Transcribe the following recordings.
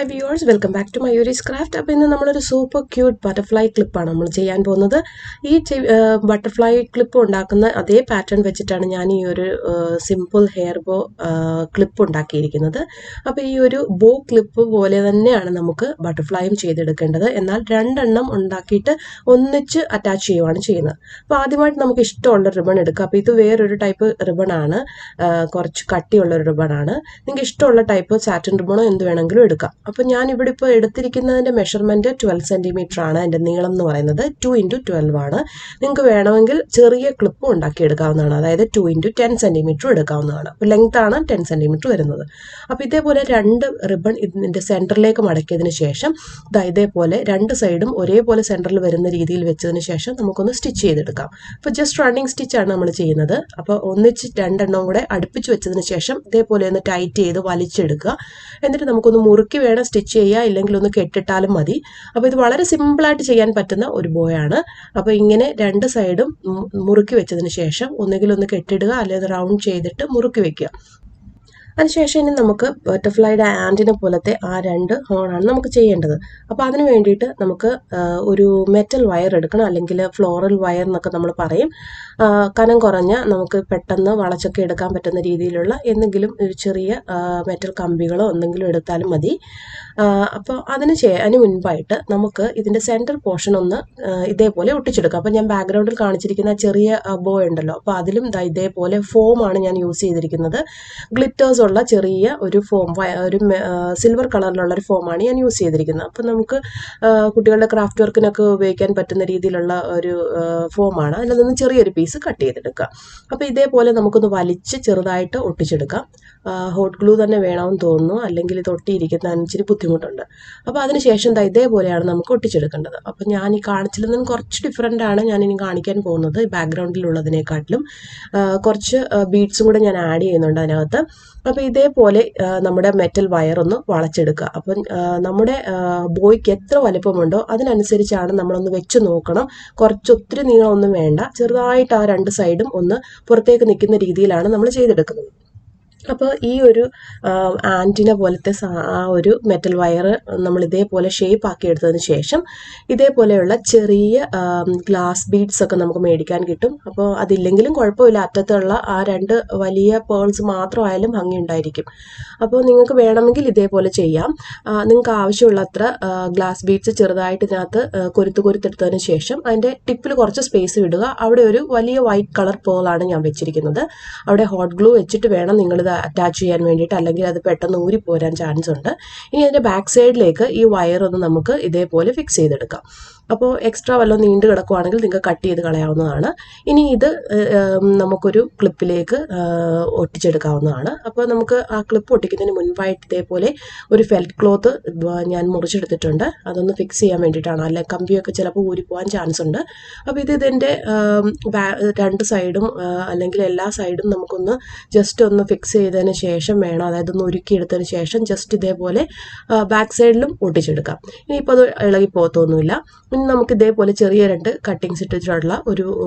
Hi viewers, welcome back to Mayuri's Craft. അപ്പോൾ ഇന്ന് നമ്മളൊരു സൂപ്പർ ക്യൂട്ട് ബട്ടർഫ്ലൈ ക്ലിപ്പാണ് നമ്മൾ ചെയ്യാൻ പോകുന്നത്. ഈ ബട്ടർഫ്ലൈ ക്ലിപ്പ് ഉണ്ടാക്കുന്ന അതേ പാറ്റേൺ വെച്ചിട്ടാണ് ഞാൻ ഈ ഒരു സിമ്പിൾ ഹെയർ ബോ ക്ലിപ്പ് ഉണ്ടാക്കിയിരിക്കുന്നത്. അപ്പോൾ ഈ ഒരു ബോ ക്ലിപ്പ് പോലെ തന്നെയാണ് നമുക്ക് ബട്ടർഫ്ലൈയും ചെയ്തെടുക്കേണ്ടത്. എന്നാൽ രണ്ടെണ്ണം ഉണ്ടാക്കിയിട്ട് ഒന്നിച്ച് അറ്റാച്ച് ചെയ്യുകയാണ് ചെയ്യുന്നത്. അപ്പോൾ ആദ്യമായിട്ട് നമുക്ക് ഇഷ്ടമുള്ള റിബൺ എടുക്കുക. അപ്പോൾ ഇത് വേറൊരു ടൈപ്പ് റിബണാണ്, കുറച്ച് കട്ടിയുള്ളൊരു റിബണാണ്. നിങ്ങൾക്ക് ഇഷ്ടമുള്ള ടൈപ്പ് സാറ്റിൻ റിബണോ എന്ത് വേണമെങ്കിലും എടുക്കാം. അപ്പോൾ ഞാൻ ഇവിടെ ഇപ്പോൾ എടുത്തിരിക്കുന്നതിൻ്റെ മെഷർമെൻറ്റ് 12 സെൻറ്റിമീറ്റർ ആണ്. എൻ്റെ നീളം എന്ന് പറയുന്നത് 2x12 ആണ്. നിങ്ങൾക്ക് വേണമെങ്കിൽ ചെറിയ ക്ലിപ്പും ഉണ്ടാക്കിയെടുക്കാവുന്നതാണ്, അതായത് 2x10 സെൻറ്റിമീറ്റർ എടുക്കാവുന്നതാണ്. അപ്പോൾ ലെങ്ത് ആണ് 10 സെൻറ്റിമീറ്റർ വരുന്നത്. അപ്പോൾ ഇതേപോലെ രണ്ട് റിബൺ ഇതിൻ്റെ സെൻറ്ററിലേക്ക് മടക്കിയതിന് ശേഷം ഇതേപോലെ രണ്ട് സൈഡും ഒരേപോലെ സെൻറ്ററിൽ വരുന്ന രീതിയിൽ വെച്ചതിന് ശേഷം നമുക്കൊന്ന് സ്റ്റിച്ച് ചെയ്തെടുക്കാം. അപ്പോൾ ജസ്റ്റ് റണ്ണിങ് സ്റ്റിച്ചാണ് നമ്മൾ ചെയ്യുന്നത്. അപ്പോൾ ഒന്നിച്ച് രണ്ടെണ്ണം കൂടെ അടുപ്പിച്ച് വെച്ചതിന് ശേഷം ഇതേപോലെ ഒന്ന് ടൈറ്റ് ചെയ്ത് വലിച്ചെടുക്കുക. എന്നിട്ട് നമുക്കൊന്ന് മുറുക്കി വേണം സ്റ്റിച്ച് ചെയ്യുക, ഇല്ലെങ്കിൽ ഒന്ന് കെട്ടിട്ടാലും മതി. അപ്പോൾ ഇത് വളരെ സിമ്പിളായിട്ട് ചെയ്യാൻ പറ്റുന്ന ഒരു ബോയാണ്. അപ്പോൾ ഇങ്ങനെ രണ്ട് സൈഡും മുറുക്കി വെച്ചതിന് ശേഷം ഒന്നുകിൽ ഒന്ന് കെട്ടിടുക, അല്ലെങ്കിൽ റൗണ്ട് ചെയ്തിട്ട് മുറുക്കി വെക്കുക. അതിനുശേഷം ഇനി നമുക്ക് ബട്ടർഫ്ലൈയുടെ ആൻറ്റിനെ പോലത്തെ ആ രണ്ട് ഹോണാണ് നമുക്ക് ചെയ്യേണ്ടത്. അപ്പോൾ അതിന് വേണ്ടിയിട്ട് നമുക്ക് ഒരു മെറ്റൽ വയർ എടുക്കണം, അല്ലെങ്കിൽ ഫ്ലോറൽ വയർ എന്നൊക്കെ നമ്മൾ പറയും. കനം കുറഞ്ഞ നമുക്ക് പെട്ടെന്ന് വളച്ചൊക്കെ എടുക്കാൻ പറ്റുന്ന രീതിയിലുള്ള എന്തെങ്കിലും ഒരു ചെറിയ മെറ്റൽ കമ്പികളോ എന്തെങ്കിലും എടുത്താലും മതി. അപ്പോൾ അതിന് മുൻപായിട്ട് നമുക്ക് ഇതിൻ്റെ സെൻറ്റർ പോർഷൻ ഒന്ന് ഇതേപോലെ ഒട്ടിച്ചെടുക്കാം. അപ്പോൾ ഞാൻ ബാക്ക്ഗ്രൗണ്ടിൽ കാണിച്ചിരിക്കുന്ന ചെറിയ ബോ ഉണ്ടല്ലോ, അപ്പോൾ അതിലും ഇതേപോലെ ഫോമാണ് ഞാൻ യൂസ് ചെയ്തിരിക്കുന്നത്. ഗ്ലിറ്റേഴ്സ് ഉള്ള ചെറിയ ഒരു ഫോം, ഒരു സിൽവർ കളറിലുള്ള ഒരു ഫോമാണ് ഞാൻ യൂസ് ചെയ്തിരിക്കുന്നത്. അപ്പോൾ നമുക്ക് കുട്ടികളുടെ ക്രാഫ്റ്റ് വർക്കിനൊക്കെ ഉപയോഗിക്കാൻ പറ്റുന്ന രീതിയിലുള്ള ഒരു ഫോമാണ്. അതിൽ നിന്ന് ചെറിയൊരു പീസ് കട്ട് ചെയ്തെടുക്കുക. അപ്പോൾ ഇതേപോലെ നമുക്കൊന്ന് വലിച്ച് ചെറുതായിട്ട് ഒട്ടിച്ചെടുക്കാം. ഹോട്ട് ഗ്ലൂ തന്നെ വേണമെന്ന് തോന്നുന്നു, അല്ലെങ്കിൽ ഇത് ഒട്ടിയിരിക്കുന്നതിന് ഇച്ചിരി ബുദ്ധിമുട്ടുണ്ട്. അപ്പോൾ അതിനുശേഷം ഇതേപോലെയാണ് നമുക്ക് ഒട്ടിച്ചെടുക്കേണ്ടത്. അപ്പോൾ ഞാൻ ഈ കാണിച്ചിൽ നിന്നും കുറച്ച് ഡിഫറെൻ്റ് ആണ് ഞാൻ ഇനി കാണിക്കാൻ പോകുന്നത്. ബാക്ക്ഗ്രൗണ്ടിലുള്ളതിനെക്കാട്ടിലും കുറച്ച് ബീഡ്സും കൂടെ ഞാൻ ആഡ് ചെയ്യുന്നുണ്ട് അതിനകത്ത്. അപ്പോൾ ഇതേപോലെ നമ്മുടെ മെറ്റൽ വയർ ഒന്ന് വളച്ചെടുക്കുക. അപ്പം നമ്മുടെ ബോയ്ക്ക് എത്ര വലുപ്പമുണ്ടോ അതിനനുസരിച്ചാണ് നമ്മളൊന്ന് വെച്ച് നോക്കണം. ഒത്തിരി നീളമൊന്നും വേണ്ട, ചെറുതായിട്ട് ആ രണ്ട് സൈഡും ഒന്ന് പുറത്തേക്ക് നിൽക്കുന്ന രീതിയിലാണ് നമ്മൾ ചെയ്തെടുക്കുന്നത്. അപ്പോൾ ഈ ഒരു ആൻറ്റിന പോലത്തെ ആ ഒരു മെറ്റൽ വയർ നമ്മൾ ഇതേപോലെ ഷേപ്പ് ആക്കി എടുത്തതിന് ശേഷം ഇതേപോലെയുള്ള ചെറിയ ഗ്ലാസ് ബീഡ്സ് ഒക്കെ നമുക്ക് മേടിക്കാൻ കിട്ടും. അപ്പോൾ അതില്ലെങ്കിലും കുഴപ്പമില്ല, അറ്റത്തുള്ള ആ രണ്ട് വലിയ പേൾസ് മാത്രമായാലും ഭംഗിയുണ്ടായിരിക്കും. അപ്പോൾ നിങ്ങൾക്ക് വേണമെങ്കിൽ ഇതേപോലെ ചെയ്യാം. നിങ്ങൾക്ക് ആവശ്യമുള്ളത്ര ഗ്ലാസ് ബീഡ്സ് ചെറുതായിട്ട് ഇതിനകത്ത് കൊരുത്തെടുത്തതിന് ശേഷം അതിൻ്റെ ടിപ്പിൽ കുറച്ച് സ്പേസ് വിടുക. അവിടെ ഒരു വലിയ വൈറ്റ് കളർ പേളാണ് ഞാൻ വെച്ചിരിക്കുന്നത്. അവിടെ ഹോട്ട് ഗ്ലൂ വെച്ചിട്ട് വേണം നിങ്ങളിത് അറ്റാച്ച് ചെയ്യാൻ വേണ്ടിയിട്ട്, അല്ലെങ്കിൽ അത് പെട്ടെന്ന് ഊരിപ്പോരാൻ ചാൻസ് ഉണ്ട്. ഇനി അതിൻ്റെ ബാക്ക് സൈഡിലേക്ക് ഈ വയർ ഒന്ന് നമുക്ക് ഇതേപോലെ ഫിക്സ് ചെയ്തെടുക്കാം. അപ്പോൾ എക്സ്ട്രാ വല്ലതും നീണ്ടു കിടക്കുവാണെങ്കിൽ നിങ്ങൾക്ക് കട്ട് ചെയ്ത് കളയാവുന്നതാണ്. ഇനി ഇത് നമുക്കൊരു ക്ലിപ്പിലേക്ക് ഒട്ടിച്ചെടുക്കാവുന്നതാണ്. അപ്പോൾ നമുക്ക് ആ ക്ലിപ്പ് ഒട്ടിക്കുന്നതിന് മുൻപായിട്ട് ഇതേപോലെ ഒരു ഫെൽറ്റ് ക്ലോത്ത് ഞാൻ മുറിച്ചെടുത്തിട്ടുണ്ട്. അതൊന്ന് ഫിക്സ് ചെയ്യാൻ വേണ്ടിയിട്ടാണ്, അല്ലെ കമ്പിയൊക്കെ ചിലപ്പോൾ ഊരിപ്പോകാൻ ചാൻസ് ഉണ്ട്. അപ്പോൾ ഇതിൻ്റെ രണ്ട് സൈഡും അല്ലെങ്കിൽ എല്ലാ സൈഡും നമുക്കൊന്ന് ജസ്റ്റ് ഒന്ന് ഫിക്സ് ചെയ്തതിന് ശേഷം വേണം, അതായത് ഒന്ന് ഉരുക്കിയെടുത്തതിന് ശേഷം ജസ്റ്റ് ഇതേപോലെ ബാക്ക് സൈഡിലും ഒട്ടിച്ചെടുക്കാം. ഇനിയിപ്പോൾ അത് ഇളകി പോകത്തൊന്നുമില്ല. ഇനി നമുക്ക് ഇതേപോലെ ചെറിയ രണ്ട് കട്ടിങ്സ് ഇട്ടിട്ടുള്ള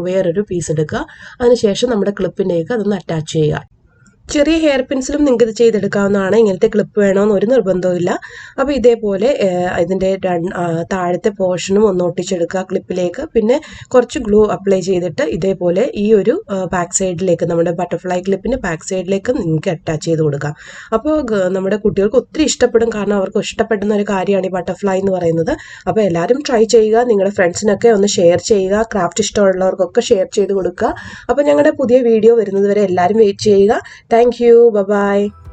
വേറൊരു പീസ് എടുക്കുക. അതിനുശേഷം നമ്മുടെ ക്ലിപ്പിൻ്റെയൊക്കെ അതൊന്ന് അറ്റാച്ച് ചെയ്യുക. ചെറിയ ഹെയർ പിൻസിലും നിങ്ങൾക്ക് ഇത് ചെയ്തെടുക്കാവുന്നതാണ്. ഇങ്ങനത്തെ ക്ലിപ്പ് വേണമെന്ന് ഒരു നിർബന്ധമില്ല. അപ്പോൾ ഇതേപോലെ ഇതിൻ്റെ താഴത്തെ പോർഷനും ഒന്ന് ഒട്ടിച്ചെടുക്കുക ക്ലിപ്പിലേക്ക്. പിന്നെ കുറച്ച് ഗ്ലൂ അപ്ലൈ ചെയ്തിട്ട് ഇതേപോലെ ഈ ഒരു ബാക്ക് സൈഡിലേക്ക്, നമ്മുടെ ബട്ടർഫ്ലൈ ക്ലിപ്പിൻ്റെ ബാക്ക് സൈഡിലേക്ക് നിങ്ങൾക്ക് അറ്റാച്ച് ചെയ്ത് കൊടുക്കാം. അപ്പോൾ നമ്മുടെ കുട്ടികൾക്ക് ഒത്തിരി ഇഷ്ടപ്പെടും, കാരണം അവർക്ക് ഇഷ്ടപ്പെടുന്ന ഒരു കാര്യമാണ് ഈ ബട്ടർഫ്ലൈ എന്ന് പറയുന്നത്. അപ്പോൾ എല്ലാവരും ട്രൈ ചെയ്യുക, നിങ്ങളുടെ ഫ്രണ്ട്സിനൊക്കെ ഒന്ന് ഷെയർ ചെയ്യുക, ക്രാഫ്റ്റ് ഇഷ്ടമുള്ളവർക്കൊക്കെ ഷെയർ ചെയ്ത് കൊടുക്കുക. അപ്പോൾ ഞങ്ങളുടെ പുതിയ വീഡിയോ വരുന്നത് വരെ എല്ലാവരും വെയിറ്റ് ചെയ്യുക. Thank you. Bye-bye.